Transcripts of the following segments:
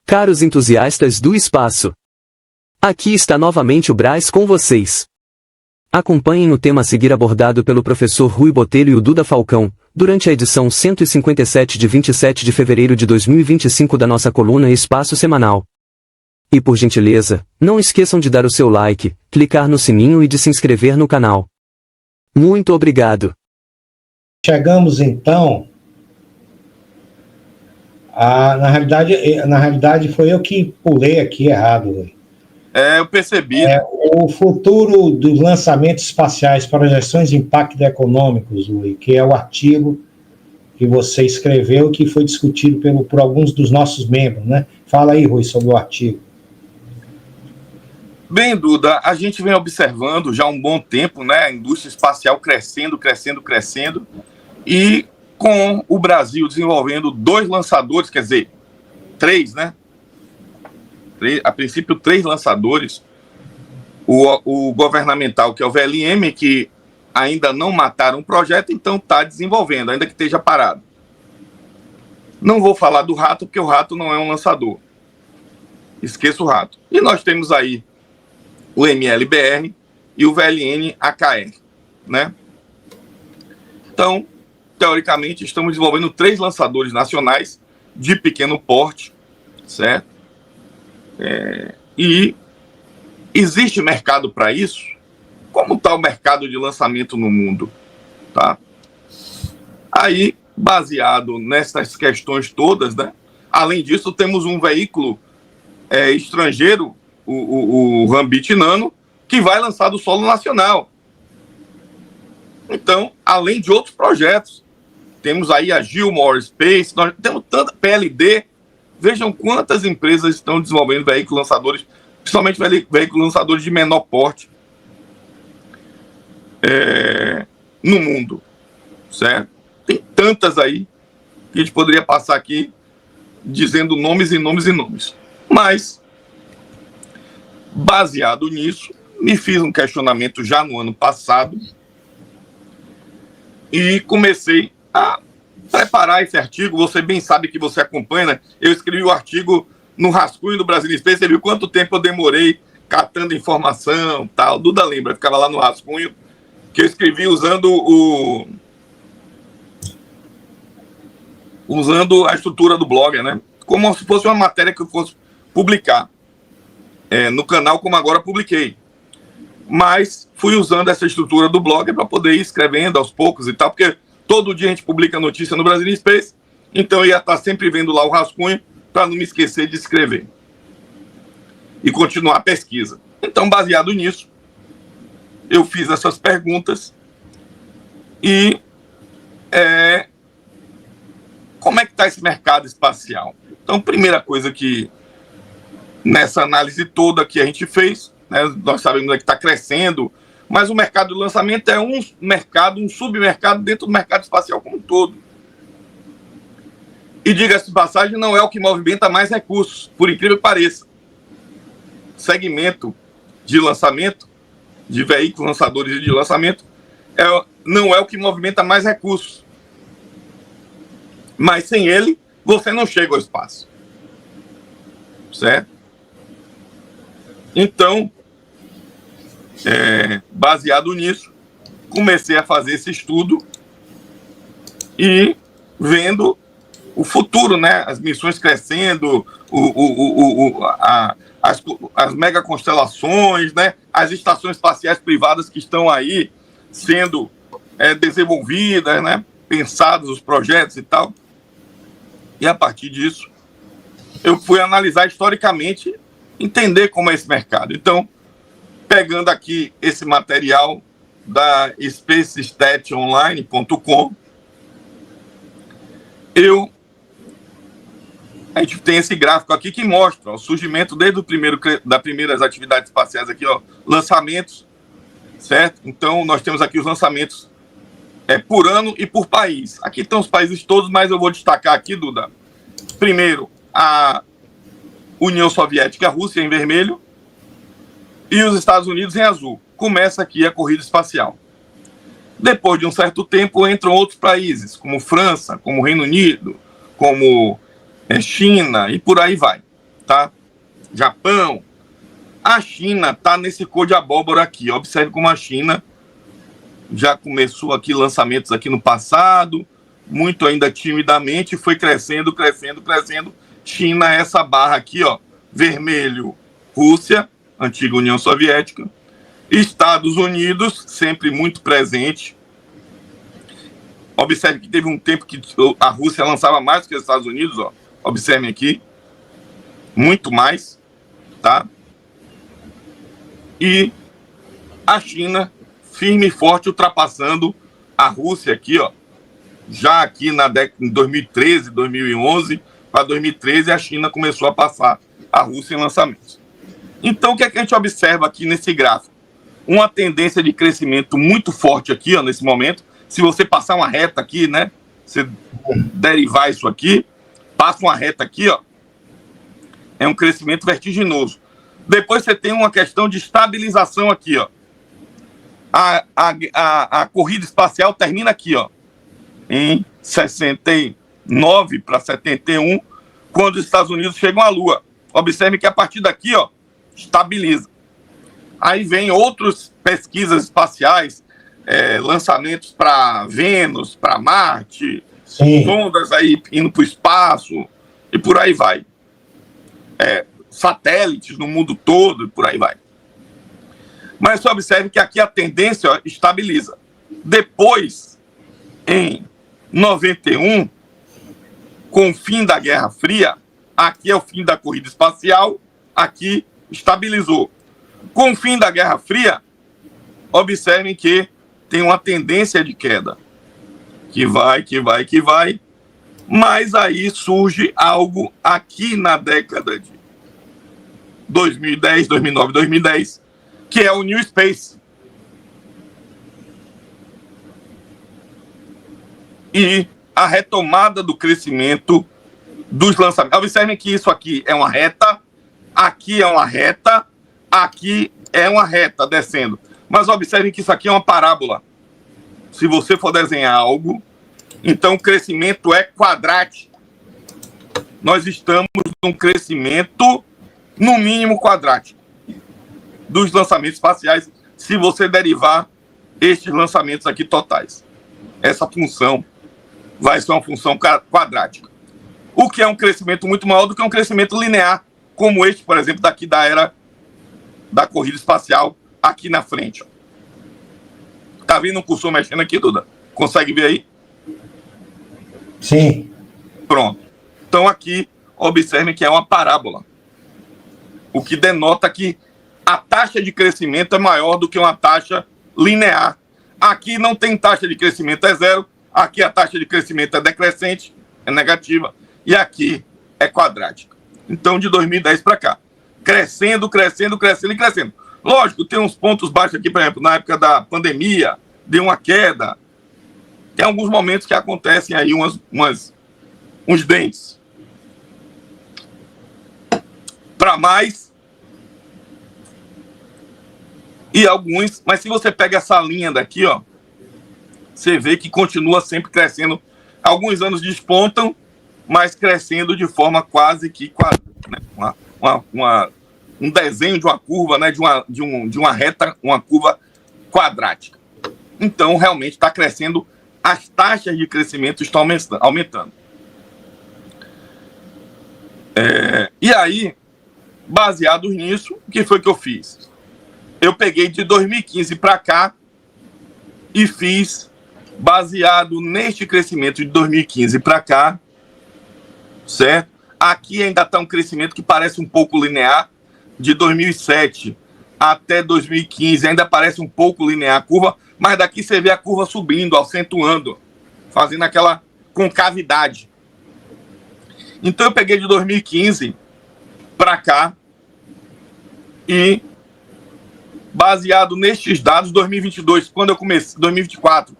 Caros entusiastas do espaço, aqui está novamente o Brás com vocês. Acompanhem o tema a seguir abordado pelo professor Rui Botelho e o Duda Falcão, durante a edição 157 de 27 de fevereiro de 2025 da nossa coluna Espaço Semanal. E por gentileza, não esqueçam de dar o seu like, clicar no sininho e de se inscrever no canal. Muito obrigado. Chegamos então na realidade foi eu que pulei aqui errado, Rui. Eu percebi. O futuro dos lançamentos espaciais, projeções de impacto econômicos, Rui, que é o artigo que você escreveu, que foi discutido por alguns dos nossos membros, né? Fala aí, Rui, sobre o artigo. Bem, Duda, a gente vem observando já há um bom tempo, né, a indústria espacial crescendo, e com o Brasil desenvolvendo 2 lançadores, quer dizer, 3, né? A princípio, 3 lançadores. O governamental, que é o VLM, que ainda não mataram o projeto, então está desenvolvendo, ainda que esteja parado. Não vou falar do Rato, porque o Rato não é um lançador. Esqueça o Rato. E nós temos aí o MLBR e o VLN-AKR, né? Então, teoricamente, estamos desenvolvendo 3 lançadores nacionais de pequeno porte, certo? E existe mercado para isso? Como está o mercado de lançamento no mundo? Tá? Aí, baseado nessas questões todas, né? Além disso, temos um veículo estrangeiro, o Rambit Nano, que vai lançar do solo nacional. Então, além de outros projetos, temos aí a Gilmore Space, nós temos tanta PLD. Vejam quantas empresas estão desenvolvendo veículos lançadores, principalmente veículos lançadores de menor porte no mundo, certo? Tem tantas aí que a gente poderia passar aqui dizendo nomes e nomes e nomes. Mas, baseado nisso, me fiz um questionamento já no ano passado e comecei a preparar esse artigo. Você bem sabe que você acompanha, né? Eu escrevi o artigo no rascunho do Brasil Space. Você viu quanto tempo eu demorei catando informação, tal. Duda lembra, ficava lá no rascunho, que eu escrevi usando a estrutura do blog, né? Como se fosse uma matéria que eu fosse publicar no canal, como agora publiquei. Mas fui usando essa estrutura do blog para poder ir escrevendo aos poucos e tal, porque todo dia a gente publica notícia no Brasil Space, então eu ia estar sempre vendo lá o rascunho para não me esquecer de escrever e continuar a pesquisa. Então, baseado nisso, eu fiz essas perguntas e como é que está esse mercado espacial? Então, primeira coisa que nessa análise toda que a gente fez, né, nós sabemos que está crescendo, mas o mercado de lançamento é um mercado, um submercado dentro do mercado espacial como um todo. E, diga-se de passagem, não é o que movimenta mais recursos, por incrível que pareça. Segmento de lançamento, de veículos lançadores de lançamento, não é o que movimenta mais recursos. Mas sem ele, você não chega ao espaço. Certo? Então, baseado nisso, comecei a fazer esse estudo e vendo o futuro, né? As missões crescendo, as mega constelações, né? As estações espaciais privadas que estão aí sendo desenvolvidas, né? Pensados os projetos e tal. E a partir disso, eu fui analisar historicamente, entender como é esse mercado. Então, pegando aqui esse material da spacestationline.com, a gente tem esse gráfico aqui que mostra o surgimento desde das primeiras atividades espaciais aqui, ó, lançamentos, certo? Então, nós temos aqui os lançamentos por ano e por país. Aqui estão os países todos, mas eu vou destacar aqui, Duda. Primeiro, a União Soviética, a Rússia em vermelho, e os Estados Unidos em azul. Começa aqui a corrida espacial. Depois de um certo tempo, entram outros países, como França, como Reino Unido, como China, e por aí vai. tá? Japão. A China está nesse cor de abóbora aqui. Observe como a China já começou aqui lançamentos aqui no passado, muito ainda timidamente, foi crescendo, crescendo, crescendo. China, essa barra aqui, ó, vermelho, Rússia, antiga União Soviética. Estados Unidos, sempre muito presente. Observe que teve um tempo que a Rússia lançava mais do que os Estados Unidos, ó. Observem aqui. Muito mais, tá? E a China, firme e forte, ultrapassando a Rússia aqui, ó. Já aqui na década de 2013, 2011, para 2013, a China começou a passar a Rússia em lançamentos. Então, o que é que a gente observa aqui nesse gráfico? Uma tendência de crescimento muito forte aqui, ó, nesse momento. Se você passar uma reta aqui, né? Você derivar isso aqui, passa uma reta aqui, ó. É um crescimento vertiginoso. Depois você tem uma questão de estabilização aqui, ó. A corrida espacial termina aqui, ó, em 69 para 71, quando os Estados Unidos chegam à Lua. Observe que a partir daqui, ó, estabiliza. Aí vem outras pesquisas espaciais, lançamentos para Vênus, para Marte, sondas aí indo para o espaço, e por aí vai. Satélites no mundo todo, e por aí vai. Mas você observe que aqui a tendência, ó, estabiliza. Depois, em 91, com o fim da Guerra Fria, aqui é o fim da corrida espacial, aqui estabilizou. Com o fim da Guerra Fria, observem que tem uma tendência de queda. Que vai, mas aí surge algo aqui na década de 2010, 2009, 2010, que é o New Space. E a retomada do crescimento dos lançamentos. Observem que isso aqui é uma reta, aqui é uma reta, aqui é uma reta descendo. Mas observem que isso aqui é uma parábola. Se você for desenhar algo, então o crescimento é quadrático. Nós estamos num crescimento, no mínimo, quadrático dos lançamentos espaciais, se você derivar estes lançamentos aqui totais. Essa função vai ser uma função quadrática. O que é um crescimento muito maior do que um crescimento linear, como este, por exemplo, daqui da era da corrida espacial, aqui na frente. Tá vendo um cursor mexendo aqui, Duda? Consegue ver aí? Sim. Pronto. Então aqui, observem que é uma parábola. O que denota que a taxa de crescimento é maior do que uma taxa linear. Aqui não tem taxa de crescimento, é zero. Aqui a taxa de crescimento é decrescente, é negativa. E aqui é quadrática. Então, de 2010 para cá, crescendo, crescendo, crescendo e crescendo. Lógico, tem uns pontos baixos aqui, por exemplo, na época da pandemia, deu uma queda. Tem alguns momentos que acontecem aí uns dentes. Para mais. E alguns, mas se você pega essa linha daqui, ó, você vê que continua sempre crescendo. Alguns anos despontam, mas crescendo de forma quase que né? Um desenho de uma curva, né? de uma reta, uma curva quadrática. Então, realmente está crescendo, as taxas de crescimento estão aumentando. E aí, baseado nisso, o que foi que eu fiz? Eu peguei de 2015 para cá e fiz, baseado neste crescimento de 2015 para cá, certo? Aqui ainda está um crescimento que parece um pouco linear, de 2007 até 2015 ainda parece um pouco linear a curva, mas daqui você vê a curva subindo, acentuando, fazendo aquela concavidade. Então eu peguei de 2015 para cá e, baseado nestes dados, 2022, quando eu comecei, 2024,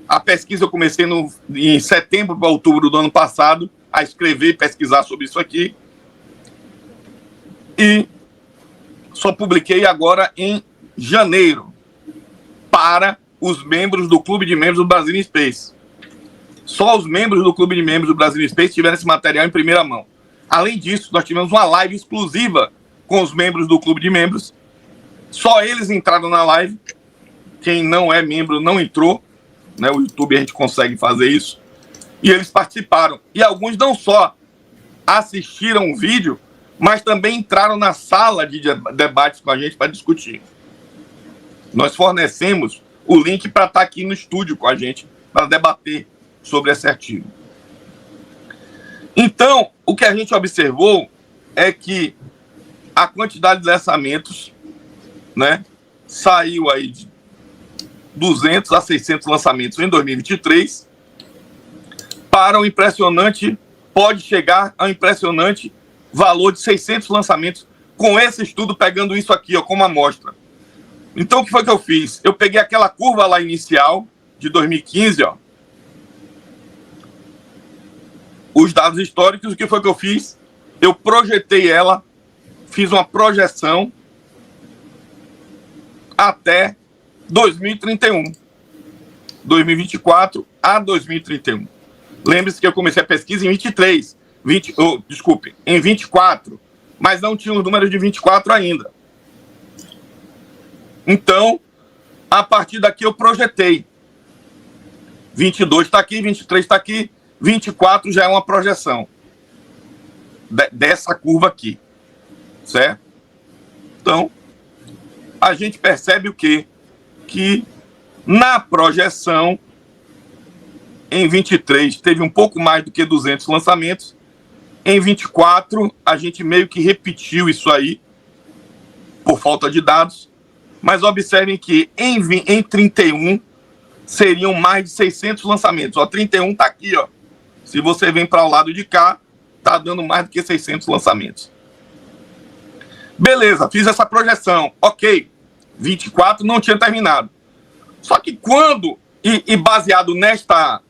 a pesquisa eu comecei em setembro para outubro do ano passado, a escrever e pesquisar sobre isso aqui. E só publiquei agora em janeiro para os membros do Clube de Membros do Brasil Space. Só os membros do Clube de Membros do Brasil Space tiveram esse material em primeira mão. Além disso, nós tivemos uma live exclusiva com os membros do clube de membros. Só eles entraram na live. Quem não é membro não entrou. Né? O YouTube a gente consegue fazer isso. E eles participaram. E alguns não só assistiram o vídeo, mas também entraram na sala de debates com a gente para discutir. Nós fornecemos o link para estar aqui no estúdio com a gente, para debater sobre esse artigo. Então, o que a gente observou é que a quantidade de lançamentos, né, saiu aí de 200 a 600 lançamentos em 2023, para um impressionante, pode chegar a um impressionante valor de 600 lançamentos, com esse estudo pegando isso aqui, ó, como amostra. Então, o que foi que eu fiz? Eu peguei aquela curva lá inicial, de 2015, ó, os dados históricos, o que foi que eu fiz? Eu projetei ela, fiz uma projeção até 2031. 2024 a 2031. Lembre-se que eu comecei a pesquisa em 23, em 24, mas não tinha os números de 24 ainda. Então, a partir daqui eu projetei. 22 está aqui, 23 está aqui, 24 já é uma projeção dessa curva aqui, certo? Então, a gente percebe o quê? Que na projeção, em 23, teve um pouco mais do que 200 lançamentos. Em 24, a gente meio que repetiu isso aí, por falta de dados. Mas observem que em 31, seriam mais de 600 lançamentos. Ó, 31 está aqui, ó. Se você vem para o lado de cá, está dando mais do que 600 lançamentos. Beleza, fiz essa projeção. Ok, 24 não tinha terminado. Só que quando, baseado nesta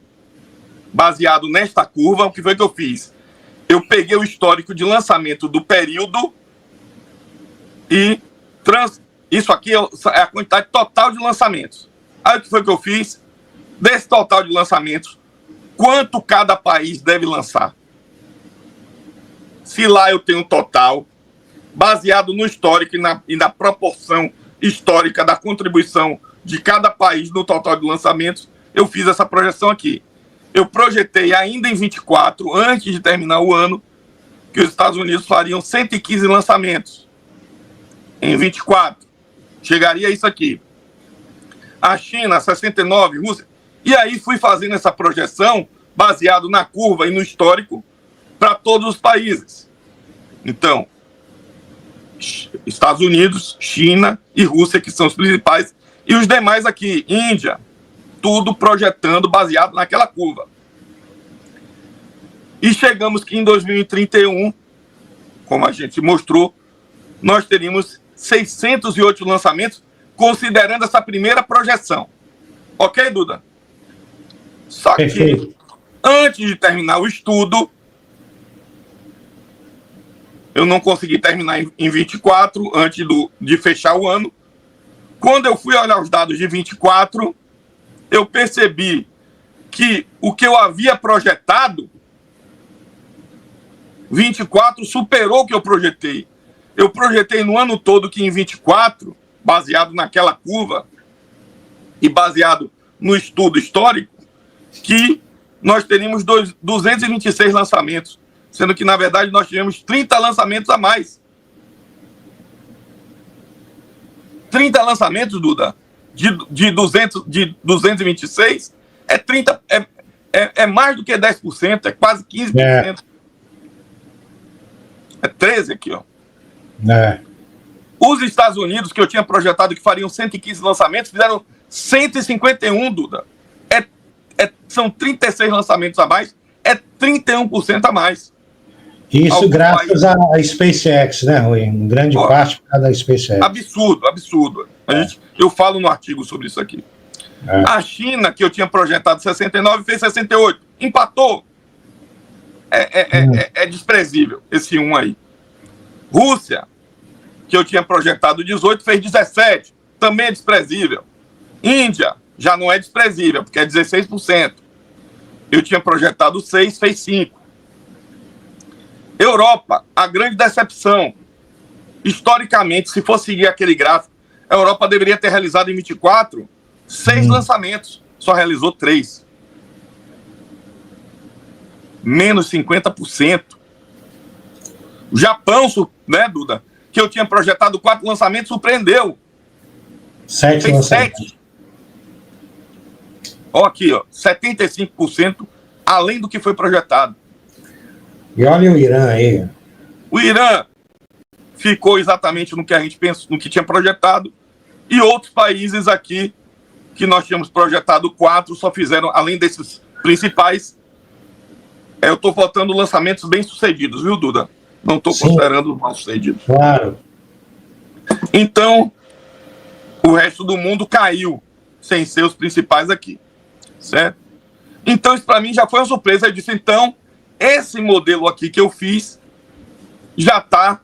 curva, o que foi que eu fiz? Eu peguei o histórico de lançamento do período e isso aqui é a quantidade total de lançamentos. Aí o que foi que eu fiz? Desse total de lançamentos, quanto cada país deve lançar? Se lá eu tenho um total, baseado no histórico e na proporção histórica da contribuição de cada país no total de lançamentos, eu fiz essa projeção aqui. Eu projetei ainda em 24, antes de terminar o ano, que os Estados Unidos fariam 115 lançamentos. Em 24, chegaria a isso aqui. A China, 69, Rússia. E aí fui fazendo essa projeção, baseado na curva e no histórico, para todos os países. Então, Estados Unidos, China e Rússia, que são os principais, e os demais aqui, Índia, tudo projetando baseado naquela curva. E chegamos que em 2031, como a gente mostrou, nós teríamos 608 lançamentos, considerando essa primeira projeção. Ok, Duda? Só que, antes de terminar o estudo, eu não consegui terminar em 24, antes de fechar o ano. Quando eu fui olhar os dados de 24, eu percebi que o que eu havia projetado, 24 superou o que eu projetei. Eu projetei no ano todo que em 24, baseado naquela curva e baseado no estudo histórico, que nós teríamos 226 lançamentos, sendo que, na verdade, nós tivemos 30 lançamentos a mais. 30 lançamentos, Duda, de 226, é mais do que 10%, é quase 15%. É 13 aqui, ó. Os Estados Unidos, que eu tinha projetado que fariam 115 lançamentos, fizeram 151, Duda. São 36 lançamentos a mais, é 31% a mais. Isso graças à SpaceX, né, Rui? Em grande parte por causa da SpaceX. Absurdo, absurdo. Eu falo no artigo sobre isso aqui. A China, que eu tinha projetado 69, fez 68. Empatou. É desprezível esse 1 aí. Rússia, que eu tinha projetado 18, fez 17. Também é desprezível. Índia, já não é desprezível, porque é 16%. Eu tinha projetado 6, fez 5. Europa, a grande decepção. Historicamente, se for seguir aquele gráfico, a Europa deveria ter realizado em 24 6 lançamentos, só realizou 3. Menos 50%. O Japão, né, Duda, que eu tinha projetado 4 lançamentos, surpreendeu. 7 Fez lançamentos. 7. Ó, aqui, ó, 75% além do que foi projetado. E olha o Irã aí. O Irã ficou exatamente no que a gente pensou, no que tinha projetado, e outros países aqui que nós tínhamos projetado 4 só fizeram, além desses principais, eu estou botando lançamentos bem-sucedidos, viu, Duda? Não estou considerando mal-sucedidos. Claro. Então, o resto do mundo caiu, sem ser os principais aqui, certo? Então, isso para mim já foi uma surpresa. Eu disse, então, esse modelo aqui que eu fiz já está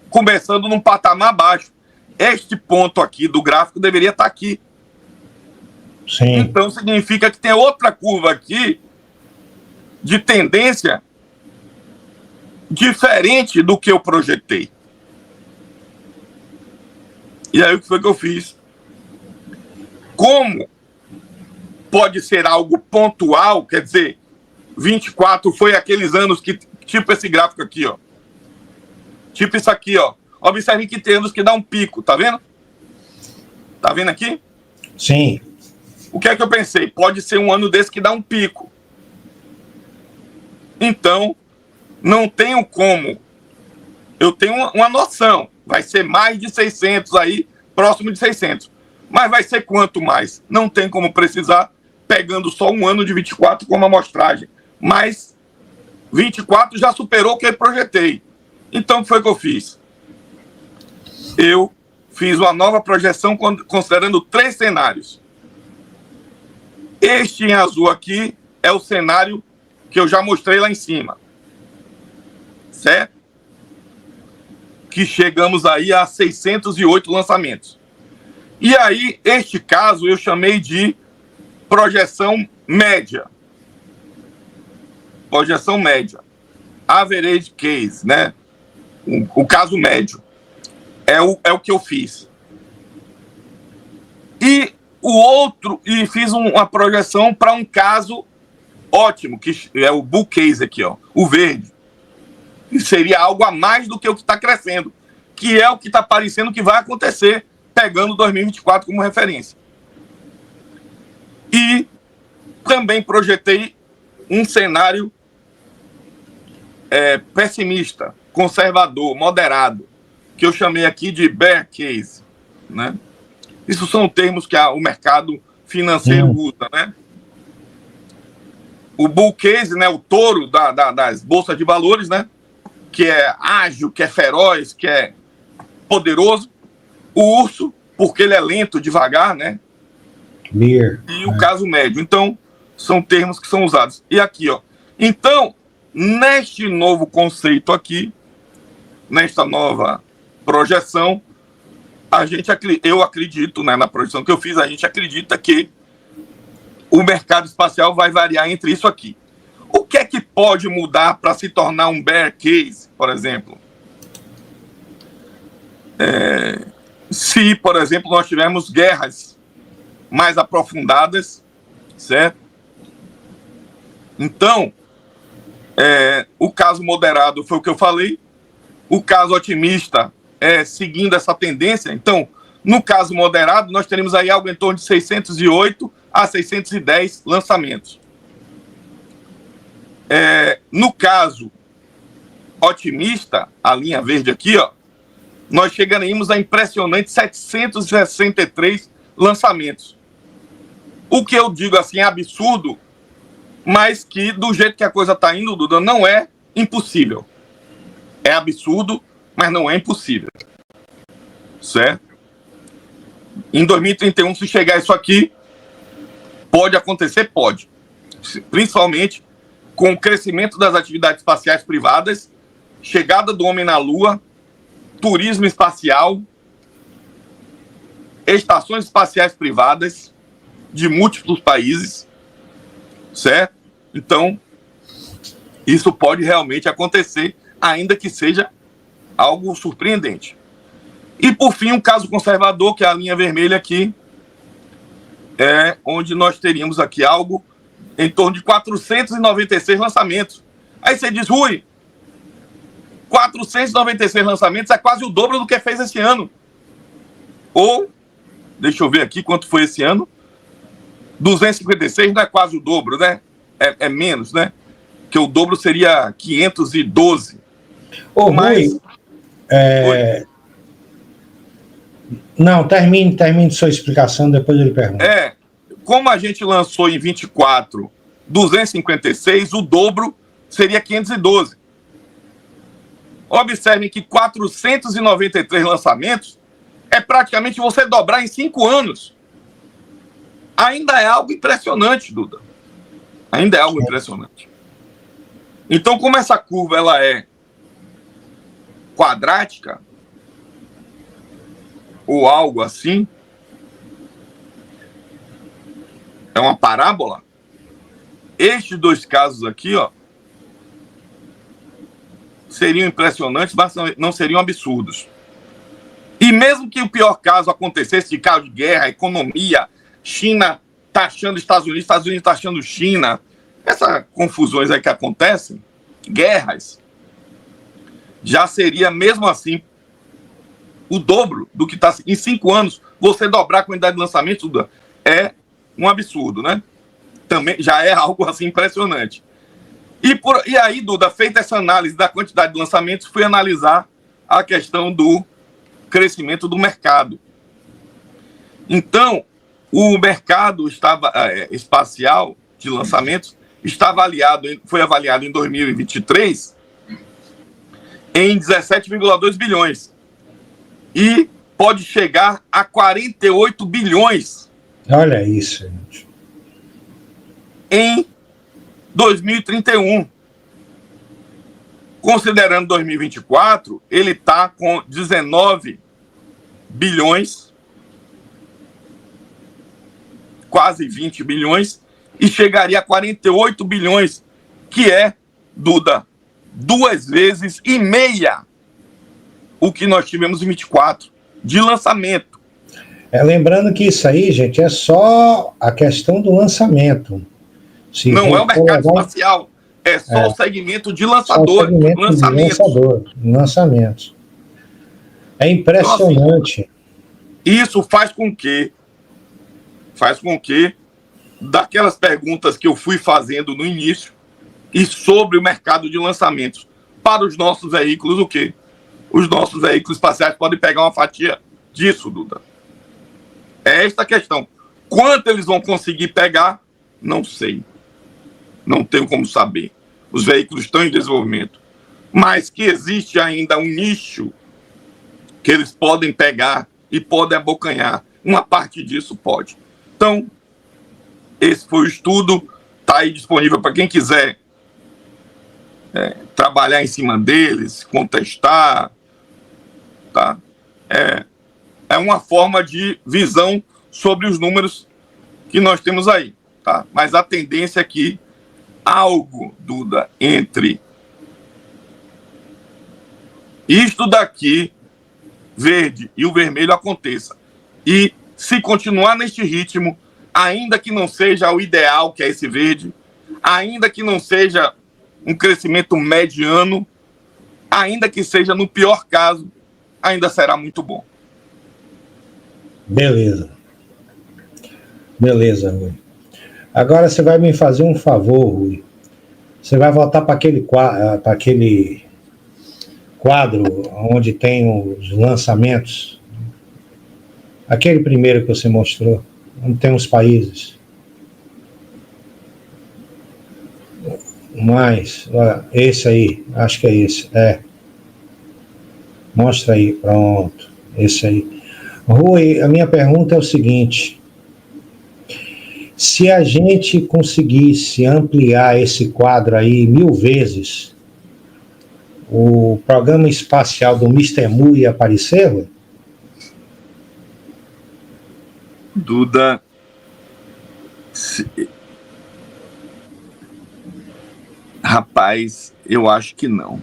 começando num patamar baixo. Este ponto aqui do gráfico deveria estar aqui. Sim. Então, significa que tem outra curva aqui de tendência diferente do que eu projetei. E aí, o que foi que eu fiz? Como pode ser algo pontual, quer dizer, 24 foi aqueles anos que, tipo esse gráfico aqui, ó. Tipo isso aqui, ó. Observe que tem anos que dá um pico, tá vendo? Tá vendo aqui? Sim. O que é que eu pensei? Pode ser um ano desse que dá um pico. Então, não tenho como. Eu tenho uma noção. Vai ser mais de 600 aí, próximo de 600. Mas vai ser quanto mais? Não tem como precisar, pegando só um ano de 24 como amostragem. Mas 24 já superou o que eu projetei. Então, o que foi que eu fiz? Eu fiz uma nova projeção considerando 3 cenários. Este em azul aqui é o cenário que eu já mostrei lá em cima. Certo? Que chegamos aí a 608 lançamentos. E aí, este caso eu chamei de projeção média. Projeção média. Average case, né? O caso médio. É o que eu fiz. E o outro, e fiz uma projeção para um caso ótimo, que é o bull case aqui, ó, o verde. E seria algo a mais do que o que está crescendo, que é o que está parecendo que vai acontecer, pegando 2024 como referência. E também projetei um cenário pessimista, conservador, moderado, que eu chamei aqui de bear case, né? Isso são termos que o mercado financeiro usa, né? O bull case, né, o touro das bolsas de valores, né, que é ágil, que é feroz, que é poderoso. O urso, porque ele é lento, devagar, né? Beer. E o caso médio. Então, são termos que são usados. E aqui, ó. Então, neste novo conceito aqui, nesta nova projeção, eu acredito, né, na projeção que eu fiz, a gente acredita que o mercado espacial vai variar entre isso aqui. O que é que pode mudar para se tornar um bear case, por exemplo? Se, por exemplo, nós tivermos guerras mais aprofundadas, certo? Então, o caso moderado foi o que eu falei. O caso otimista é seguindo essa tendência. Então, no caso moderado, nós teremos aí algo em torno de 608 a 610 lançamentos. No caso otimista, a linha verde aqui, ó, nós chegaremos a impressionante 763 lançamentos. O que eu digo assim é absurdo, mas que do jeito que a coisa está indo, Duda, não é impossível. É absurdo, mas não é impossível. Certo? Em 2031, se chegar isso aqui, pode acontecer? Pode. Principalmente com o crescimento das atividades espaciais privadas, chegada do homem na Lua, turismo espacial, estações espaciais privadas de múltiplos países, certo? Então, isso pode realmente acontecer, ainda que seja algo surpreendente. E, por fim, um caso conservador, que é a linha vermelha aqui, onde nós teríamos aqui algo em torno de 496 lançamentos. Aí você diz, Rui, 496 lançamentos é quase o dobro do que fez esse ano. Ou, deixa eu ver aqui quanto foi esse ano, 256 não é quase o dobro, né? É menos, né? Que o dobro seria 512. Ô, Mas... Rui, não, termine sua explicação, depois ele pergunta. Como a gente lançou em 24 256, o dobro seria 512. Observem que 493 lançamentos é praticamente você dobrar em 5 anos. Ainda é algo impressionante, Duda. Ainda é algo impressionante. Então, como essa curva ela é quadrática, ou algo assim, é uma parábola, estes dois casos aqui, ó, seriam impressionantes, mas não seriam absurdos. E mesmo que o pior caso acontecesse de caso de guerra, economia, China taxando Estados Unidos taxando China, essas confusões aí que acontecem, guerras, já seria mesmo assim o dobro do que está em 5 anos. Você dobrar a quantidade de lançamentos é um absurdo, né? Também já é algo assim impressionante. E aí, Duda, feita essa análise da quantidade de lançamentos, fui analisar a questão do crescimento do mercado. Então, o mercado espacial de lançamentos foi avaliado em 2023 em 17,2 bilhões. E pode chegar a 48 bilhões. Olha isso, gente. Em 2031. Considerando 2024, ele está com 19 bilhões, quase 20 bilhões, e chegaria a 48 bilhões, que é, Duda, 2,5 vezes o que nós tivemos em 24, de lançamento. Lembrando que isso aí, gente, é só a questão do lançamento. Não é o mercado espacial, é só o segmento de lançador. Lançamentos. É impressionante. Então, assim, isso faz com que, daquelas perguntas que eu fui fazendo no início, e sobre o mercado de lançamentos, para os nossos veículos, o quê? Os nossos veículos espaciais podem pegar uma fatia disso, Duda. É esta a questão. Quanto eles vão conseguir pegar, não sei. Não tenho como saber. Os veículos estão em desenvolvimento. Mas que existe ainda um nicho que eles podem pegar e podem abocanhar. Uma parte disso pode. Então, esse foi o estudo. Está aí disponível para quem quiser trabalhar em cima deles, contestar. Tá? É uma forma de visão sobre os números que nós temos aí. Tá? Mas a tendência é que algo, Duda, entre isto daqui, verde, e o vermelho aconteça. E se continuar neste ritmo, ainda que não seja o ideal, que é esse verde, ainda que não seja um crescimento mediano, ainda que seja no pior caso, ainda será muito bom. Beleza, Rui. Agora você vai me fazer um favor, Rui. Você vai voltar para aquele quadro onde tem os lançamentos. Aquele primeiro que você mostrou, onde tem os países. Mais, esse aí, acho que é esse. Mostra aí, pronto. Esse aí. Rui, a minha pergunta é o seguinte. Se a gente conseguisse ampliar esse quadro aí 1000 vezes, o programa espacial do Mr. Mu ia aparecer, Rui? Duda, rapaz, eu acho que não.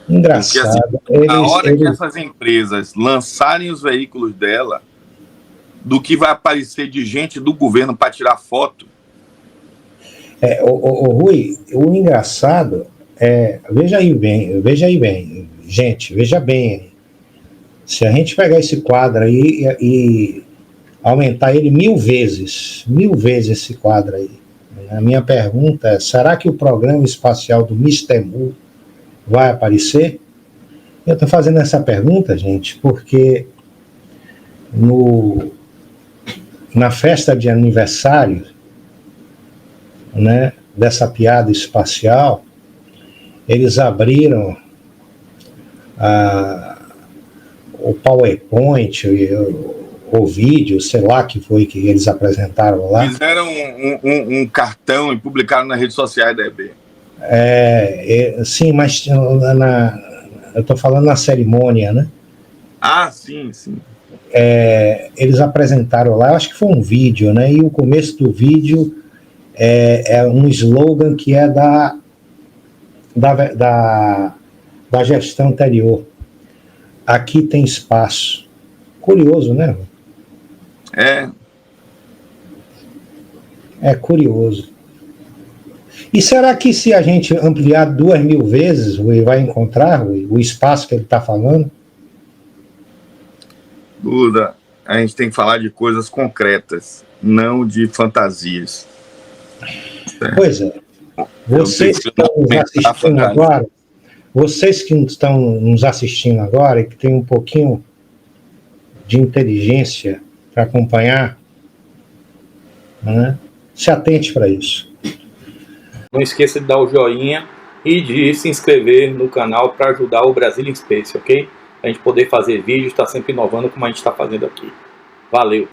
Engraçado. Porque, assim, a hora que essas empresas lançarem os veículos dela, do que vai aparecer de gente do governo para tirar foto. Rui, o engraçado veja aí bem, gente, veja bem, se a gente pegar esse quadro aí e aumentar ele 1000 vezes esse quadro aí, a minha pergunta é, será que o programa espacial do Mr. Mu vai aparecer? Eu estou fazendo essa pergunta, gente, porque na festa de aniversário, né, dessa piada espacial, eles abriram o PowerPoint, o vídeo, sei lá que foi que eles apresentaram lá. Fizeram um cartão e publicaram nas redes sociais da EB. Sim, mas eu estou falando na cerimônia, né? Ah, sim. Eles apresentaram lá, eu acho que foi um vídeo, né? E o começo do vídeo é um slogan que é da gestão anterior. Aqui tem espaço. Curioso, né? É curioso. E será que se a gente ampliar 2000 vezes, vai encontrar o espaço que ele está falando? Duda, a gente tem que falar de coisas concretas, não de fantasias. Pois é. Vocês que estão nos assistindo agora, e que têm um pouquinho de inteligência para acompanhar, né, se atente para isso. Não esqueça de dar o joinha e de se inscrever no canal para ajudar o Brazilian Space, ok? A gente poder fazer vídeos, está sempre inovando como a gente está fazendo aqui. Valeu!